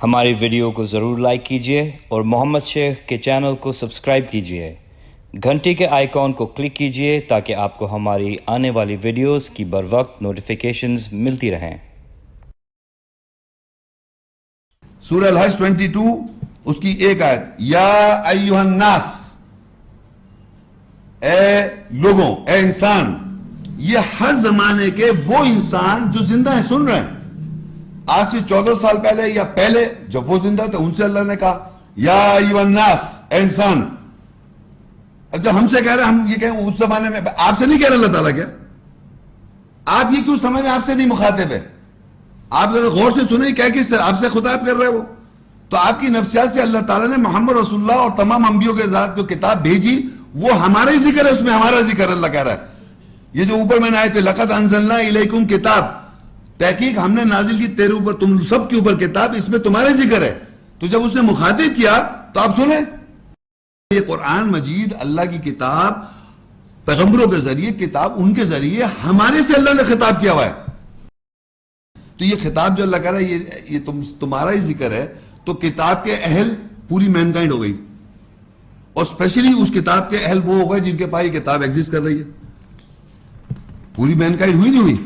ہماری ویڈیو کو ضرور لائک کیجیے اور محمد شیخ کے چینل کو سبسکرائب کیجیے. گھنٹی کے آئیکن کو کلک کیجیے تاکہ آپ کو ہماری آنے والی ویڈیوز کی بروقت نوٹیفیکیشنز ملتی رہیں. سورہ الحج 22 اس کی ایک آیت، یا ایھا الناس، اے لوگوں، اے انسان. یہ ہر زمانے کے وہ انسان جو زندہ ہیں سن رہے ہیں. آج سے 14 سال پہلے یا پہلے جب وہ زندہ تھے ان سے اللہ نے کہا یا ایھا الناس، اے انسان. اب جب ہم سے کہہ رہے ہیں، ہم یہ کہیں اس زمانے میں آپ سے نہیں کہہ رہے اللہ تعالیٰ. کیا آپ یہ کیوں سمجھ رہے ہیں آپ سے نہیں مخاطب ہے؟ آپ ذرا غور سے سنیں کیا کس طرح آپ سے خطاب کر رہے وہ. تو آپ کی نفسیات سے اللہ تعالیٰ نے محمد رسول اللہ اور تمام انبیوں کے ذات جو کتاب بھیجی وہ ہمارا ہی ذکر ہے، اس میں ہمارا ذکر اللہ کہہ رہا ہے. یہ جو اوپر میں نے آئے تھے لقد انزلنا الیکم کتاب، تحقیق ہم نے نازل کی تیرے اوپر، تم سب کے اوپر کتاب، اس میں تمہارے ذکر ہے. تو جب اس نے مخاطب کیا تو آپ سنیں. یہ قرآن مجید اللہ کی کتاب، پیغمبروں کے ذریعے کتاب، ان کے ذریعے ہمارے سے اللہ نے خطاب کیا ہوا ہے. تو یہ خطاب جو اللہ کہہ رہا ہے یہ تمہارا ہی ذکر ہے. تو کتاب کے اہل پوری مینکائنڈ ہو گئی، اور اسپیشلی اس کتاب کے اہل وہ ہو گئے جن کے پاس یہ کتاب ایگزسٹ کر رہی ہے. پوری مینکائنڈ ہوئی نہیں ہوئی؟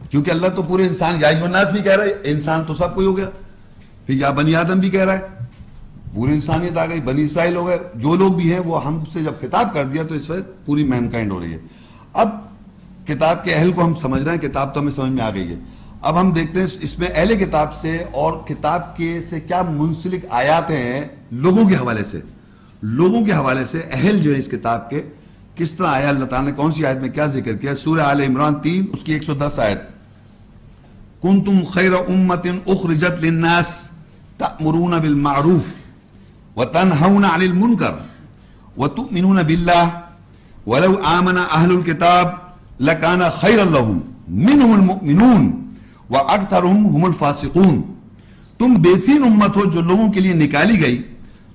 کیونکہ اللہ تو پورے انسان، یا ایھا الناس بھی کہہ رہا ہے، انسان تو سب کوئی ہو گیا. پھر یا بنی آدم بھی کہہ رہا ہے، پوری انسانیت آ گئی. بنی اسرائیل ہو گئے، جو لوگ بھی ہیں وہ ہم سے جب خطاب کر دیا تو اس وقت پوری مینکائنڈ ہو رہی ہے. اب کتاب کے اہل کو ہم سمجھ رہے ہیں، کتاب تو ہمیں سمجھ میں آ گئی ہے. اب ہم دیکھتے ہیں اس میں اہل کتاب سے اور کتاب کے سے کیا منسلک آیات ہیں لوگوں کے حوالے سے. لوگوں کے حوالے سے اہل جو ہے اس کتاب کے کس طرح آیا، اللہ تعالیٰ نے کون سی آیت میں کیا ذکر کیا. سورہ آل عمران 3 اس کی 110 آیت، کنتم خیر امت اخرجت للناس تأمرون بالمعروف وتنہون عن المنکر وتؤمنون باللہ ولو آمن اہل الکتاب لکان خیرا لہم منہم المؤمنون وَأَكْثَرُهُمْ هُمُ الْفَاسِقُونَ. تم بہترین امت ہو جو لوگوں کے لیے نکالی گئی.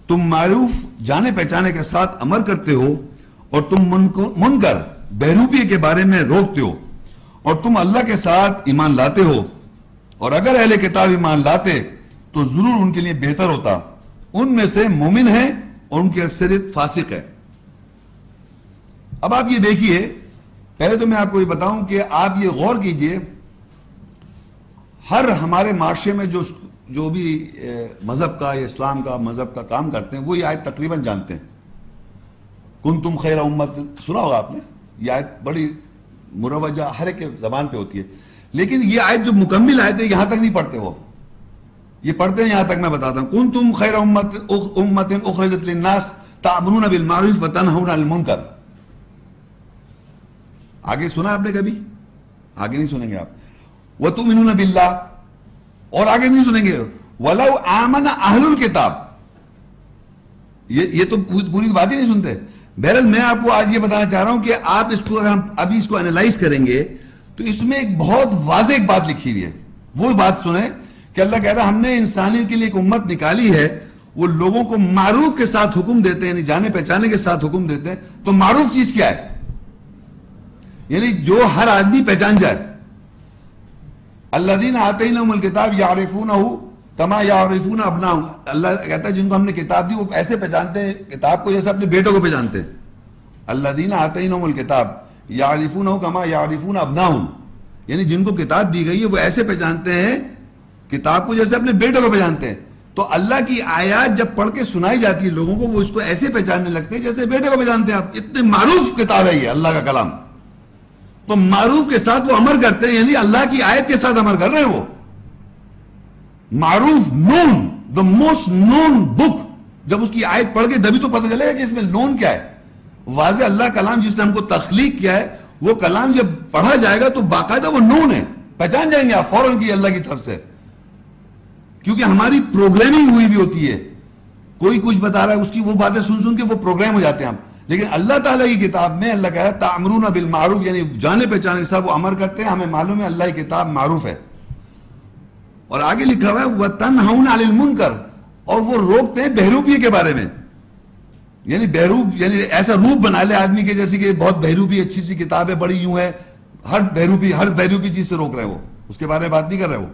تم معروف جانے پہچانے کے ساتھ امر کرتے ہو اور تم منکر بہروپی کے بارے میں روکتے ہو، اور تم اللہ کے ساتھ ایمان لاتے ہو. اور اگر اہل کتاب ایمان لاتے تو ضرور ان کے لیے بہتر ہوتا. ان میں سے مومن ہیں اور ان کی اکثریت فاسق ہے. اب آپ یہ دیکھیے، پہلے تو میں آپ کو یہ بتاؤں کہ آپ یہ غور کیجئے، ہر ہمارے معاشرے میں جو بھی مذہب کا یا اسلام کا مذہب کا کام کرتے ہیں وہ یہ آیت تقریباً جانتے ہیں. کنتم خیر امت سنا ہوگا آپ نے. یہ آیت بڑی مروجہ ہر ایک زبان پہ ہوتی ہے، لیکن یہ آیت جو مکمل آیت ہے یہاں تک نہیں پڑھتے. وہ یہ پڑھتے ہیں یہاں تک. میں بتاتا ہوں، کنتم خیر امت اخرجت للناس تأمرون بالمعروف وتنہون عن المنکر. آگے سنا آپ نے کبھی؟ آگے نہیں سنیں گے آپ. وَتُؤْمِنُونَ بِاللَّهِ، اور آگے نہیں سنیں گے وَلَوْ آمَنَ أَهْلُ الْكِتَابِ. یہ تو پوری بات ہی نہیں سنتے. بہرحال میں آپ کو آج یہ بتانا چاہ رہا ہوں کہ آپ اس کو اگر ہم ابھی اس کو انالائز کریں گے تو اس میں ایک بہت واضح ایک بات لکھی ہوئی ہے. وہ بات سنیں کہ اللہ کہہ رہا ہے ہم نے انسانیت کے لیے ایک امت نکالی ہے، وہ لوگوں کو معروف کے ساتھ حکم دیتے ہیں، یعنی جانے پہچانے کے ساتھ حکم دیتے ہیں. تو معروف چیز کیا ہے؟ یعنی جو ہر آدمی پہچان جائے. الذین آتیناہم الکتاب یعرفونہ کما یعرفون ابناہم. اللہ کہتا ہے جن کو ہم نے کتاب دی وہ ایسے پہچانتے ہیں کتاب کو جیسے اپنے بیٹوں کو پہچانتے ہیں. الذین آتیناہم الکتاب یعرفونہ کما یعرفون ابناہم، یعنی جن کو کتاب دی گئی ہے وہ ایسے پہچانتے ہیں کتاب کو جیسے اپنے بیٹوں کو پہچانتے ہیں. تو اللہ کی آیات جب پڑھ کے سنائی جاتی ہے لوگوں کو وہ اس کو ایسے پہچاننے لگتے ہیں جیسے بیٹے کو پہچانتے ہیں. آپ اتنے معروف کتاب ہے یہ اللہ کا کلام. تو معروف کے ساتھ وہ امر کرتے ہیں، یعنی اللہ کی آیت کے ساتھ امر کر رہے ہیں. وہ معروف، نون، the most known book. جب اس کی آیت پڑھ کے تبھی تو پتہ چلے گا کہ اس میں نون کیا ہے. واضح اللہ کلام جس نے ہم کو تخلیق کیا ہے وہ کلام جب پڑھا جائے گا تو باقاعدہ وہ نون ہے، پہچان جائیں گے آپ فوراً کی اللہ کی طرف سے. کیونکہ ہماری پروگرامنگ ہوئی بھی ہوتی ہے. کوئی کچھ بتا رہا ہے اس کی وہ باتیں سن سن کے وہ پروگرام ہو جاتے ہیں ہم. لیکن اللہ تعالیٰ کی کتاب میں اللہ کہہ رہا ہے تأمرون بالمعروف، یعنی جانے پہچانے کے ساتھ وہ امر کرتے ہیں. ہمیں معلوم ہے اللہ کی کتاب معروف ہے. اور آگے لکھا ہوا ہے وَتَنْهَوْنَ عَنِ الْمُنْكَرِ، اور وہ روکتے ہیں بہروپی کے بارے میں. یعنی بہروپ یعنی ایسا روپ بنا لے آدمی کے جیسے کہ بہت بہروپی اچھی سی کتاب ہے، بڑی یوں ہے، ہر بہروپی چیز سے روک رہے ہیں. وہ اس کے بارے میں بات نہیں کر رہے. وہ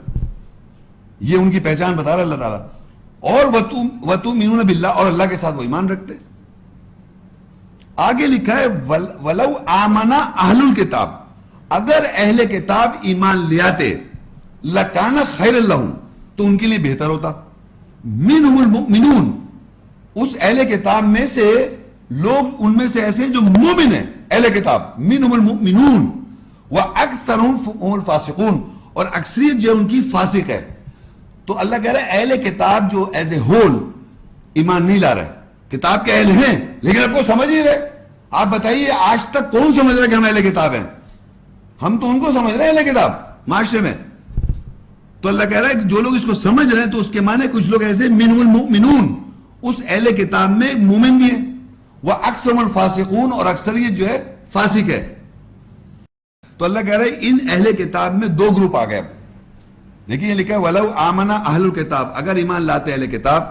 یہ ان کی پہچان بتا رہا اللہ تعالیٰ. اور وَتُؤْمِنُونَ بِاللَّهِ, اور اللہ کے ساتھ وہ ایمان رکھتے. آگے لکھا ہے وَلَوْ آمَنَ أَهْلُ الْكِتَابِ, اگر اہل کتاب ایمان لے آتے لَكَانَ خَيْرًا لَهُمْ, تو ان کے لیے بہتر ہوتا. مِنْهُمُ الْمُؤْمِنُونَ, اس اہل کتاب میں سے لوگ ان میں سے ایسے ہیں جو مومن ہیں. اہل کتاب مِنْهُمُ الْمُؤْمِنُونَ وَأَكْثَرُهُمْ هُمُ الْفَاسِقُونَ, اور اکثریت جو ان کی فاسق ہے. تو اللہ کہہ رہا ہے اہل کتاب جو ایز اے ہول ایمان نہیں لا رہے, کتاب کے اہل ہیں لیکن آپ کو سمجھ ہی رہے. آپ بتائیے آج تک کون سمجھ رہا ہے کہ ہم اہل کتاب ہیں؟ ہم تو ان کو سمجھ رہے ہیں اہل کتاب معاشرے میں. تو اللہ کہہ رہا ہے کہ جو لوگ اس کو سمجھ رہے ہیں تو اس کے معنی کچھ لوگ ایسے منہم المؤمنون, اس اہل کتاب میں مومن بھی ہیں, وہ اکثرهم الفاسقون, اور اکثریت جو ہے فاسق ہے. تو اللہ کہہ رہا ہے ان اہل کتاب میں دو گروپ آ گئے. دیکھیں یہ لکھا ہے وَلَوْ آمَنَ أَهْلُ الْكِتَابِ, اگر ایمان لاتے اہل کتاب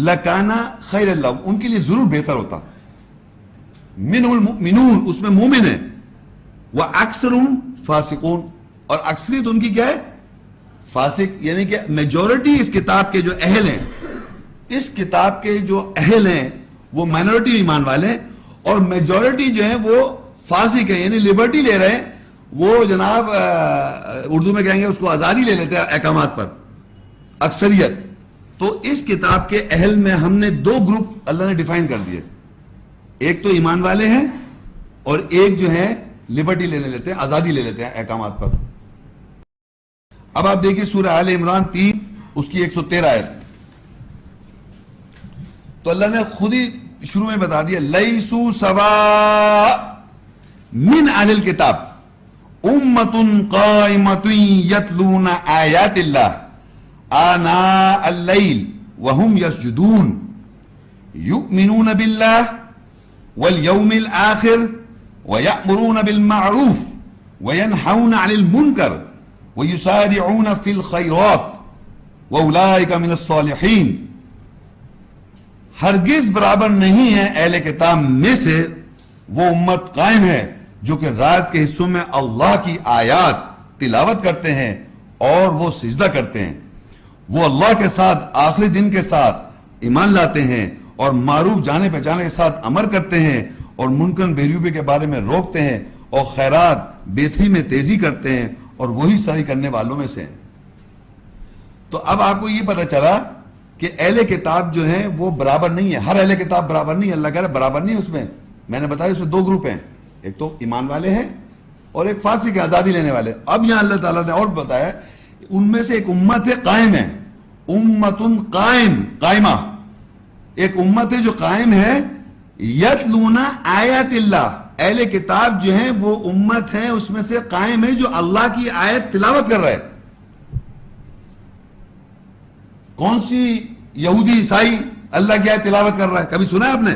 لَكَانَ خَيْرًا لَهُمْ, ان کے لیے ضرور بہتر ہوتا. مِنْهُ الْمُؤْمِنُونَ, اس میں مومن ہیں, وَأَكْثَرُهُمْ فَاسِقُونَ, اور اکثریت ان کی کیا ہے؟ فاسق. یعنی کہ میجورٹی اس کتاب کے جو اہل ہیں, اس کتاب کے جو اہل ہیں وہ مائنورٹی ایمان والے ہیں, اور میجورٹی جو ہیں وہ فاسق ہیں, یعنی لبرٹی لے رہے ہیں. وہ جناب اردو میں کہیں گے اس کو آزادی لے لیتے ہیں احکامات پر, اکثریت. تو اس کتاب کے اہل میں ہم نے دو گروپ اللہ نے ڈیفائن کر دیے, ایک تو ایمان والے ہیں اور ایک جو ہے لبرٹی لینے لیتے ہیں, آزادی لے لیتے ہیں احکامات پر. اب آپ دیکھیں سورہ آل عمران 3 اس کی 113 آیت. تو اللہ نے خود ہی شروع میں بتا دیا لیسو سواء من اہل الکتاب امۃ قائمۃ یتلون آیات اللہ آناء اللیل وهم یسجدون یؤمنون باللہ والیوم الآخر ویأمرون بالمعروف وینہون عن المنکر ویسارعون فی الخیرات واولئک من الصالحین. ہرگز برابر نہیں ہے اہل کتاب میں سے وہ امت قائم ہے جو کہ رات کے حصوں میں اللہ کی آیات تلاوت کرتے ہیں اور وہ سجدہ کرتے ہیں, وہ اللہ کے ساتھ آخری دن کے ساتھ ایمان لاتے ہیں اور معروف جانے پہچانے کے ساتھ امر کرتے ہیں اور منکر بےروبے کے بارے میں روکتے ہیں اور خیرات بہتری میں تیزی کرتے ہیں, اور وہی ساری کرنے والوں میں سے ہیں. تو اب آپ کو یہ پتہ چلا کہ اہل کتاب جو ہیں وہ برابر نہیں ہے. ہر اہل کتاب برابر نہیں ہے. اللہ کہہ رہا ہے برابر نہیں ہے. اس میں نے بتایا اس میں دو گروپ ہیں, ایک تو ایمان والے ہیں اور ایک فاسق آزادی لینے والے. اب یہاں اللہ تعالیٰ نے اور بتایا ان میں سے ایک امت ہے قائم ہے, امتن قائمہ, ایک امت ہے جو قائم ہے, یتلون آیات اللہ, اہل کتاب جو ہیں وہ امت ہے اس میں سے قائم ہے جو اللہ کی آیت تلاوت کر رہا ہے. کون سی یہودی عیسائی اللہ کی آیت تلاوت کر رہا ہے؟ کبھی سنا ہے آپ نے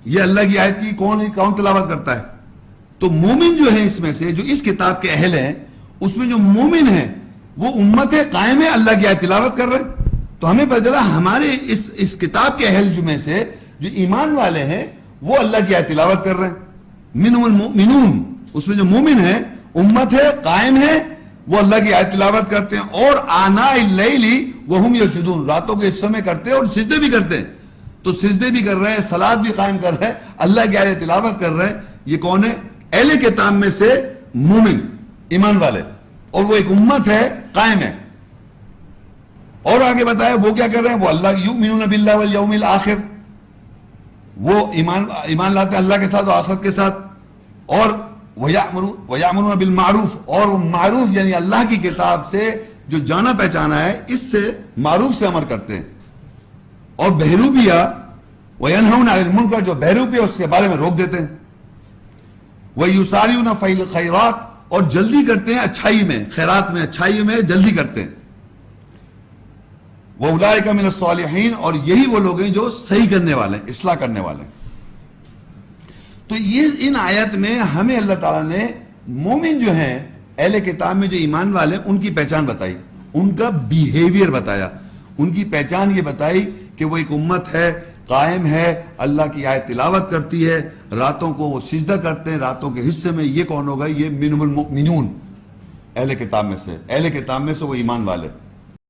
یہ اللہ کی آیت کی کون تلاوت کرتا ہے؟ تو مومن جو ہیں اس میں سے جو اس کتاب کے اہل ہیں اس میں جو مومن ہیں وہ امت ہے قائم ہے, اللہ کی آیت تلاوت کر رہے ہیں. تو ہمیں پتہ چلا ہمارے اس کتاب کے اہل جو میں سے جو ایمان والے ہیں وہ اللہ کی آیت تلاوت کر رہے ہیں. منہم المؤمنون, اس میں جو مومن ہیں امت ہے قائم ہے وہ اللہ کی آیت تلاوت کرتے ہیں, اور آناء اللیل وہم یسجدون, راتوں کے حصوں میں کرتے ہیں اور سجدے بھی کرتے ہیں. تو سجدے بھی کر رہے ہیں, صلاۃ بھی قائم کر رہے ہیں, اللہ کی آیت تلاوت کر رہے ہیں. یہ کون ہے؟ اہل کتاب میں سے مومن ایمان والے, اور وہ ایک امت ہے قائم ہے. اور آگے بتایا وہ کیا کر رہے ہیں, وہ اللہ یؤمنون باللہ والیوم الآخر, وہ ایمان لاتے ہیں اللہ کے ساتھ اور آخرت کے ساتھ, اور وَيَأْمُرُونَ بِالْمَعْرُوفِ, اور وہ معروف یعنی اللہ کی کتاب سے جو جانا پہچانا ہے اس سے معروف سے امر کرتے ہیں, اور بہروپیہ وَيَنْهَوْنَ عَنِ الْمُنْكَرِ, جو بہروپیہ اس کے بارے میں روک دیتے ہیں. وَيُسَارِعُونَ فِي الْخَيْرَاتِ, اور جلدی کرتے ہیں اچھائی میں, خیرات میں, اچھائی میں جلدی کرتے ہیں. وَأُولَئِكَ مِنَ الصَّالِحِينَ, اور یہی وہ لوگ ہیں جو صحیح کرنے والے ہیں, اصلاح کرنے والے ہیں. تو یہ ان آیت میں ہمیں اللہ تعالیٰ نے مومن جو ہیں اہل کتاب میں جو ایمان والے ہیں ان کی پہچان بتائی, ان کا بیہیویئر بتایا, ان کی پہچان یہ بتائی کہ وہ ایک امت ہے قائم ہے, اللہ کی آیت تلاوت کرتی ہے, راتوں کو وہ سجدہ کرتے ہیں, راتوں کے حصے میں. یہ کون ہوگا؟ یہ منہم المؤمنون, اہل کتاب میں سے وہ ایمان والے.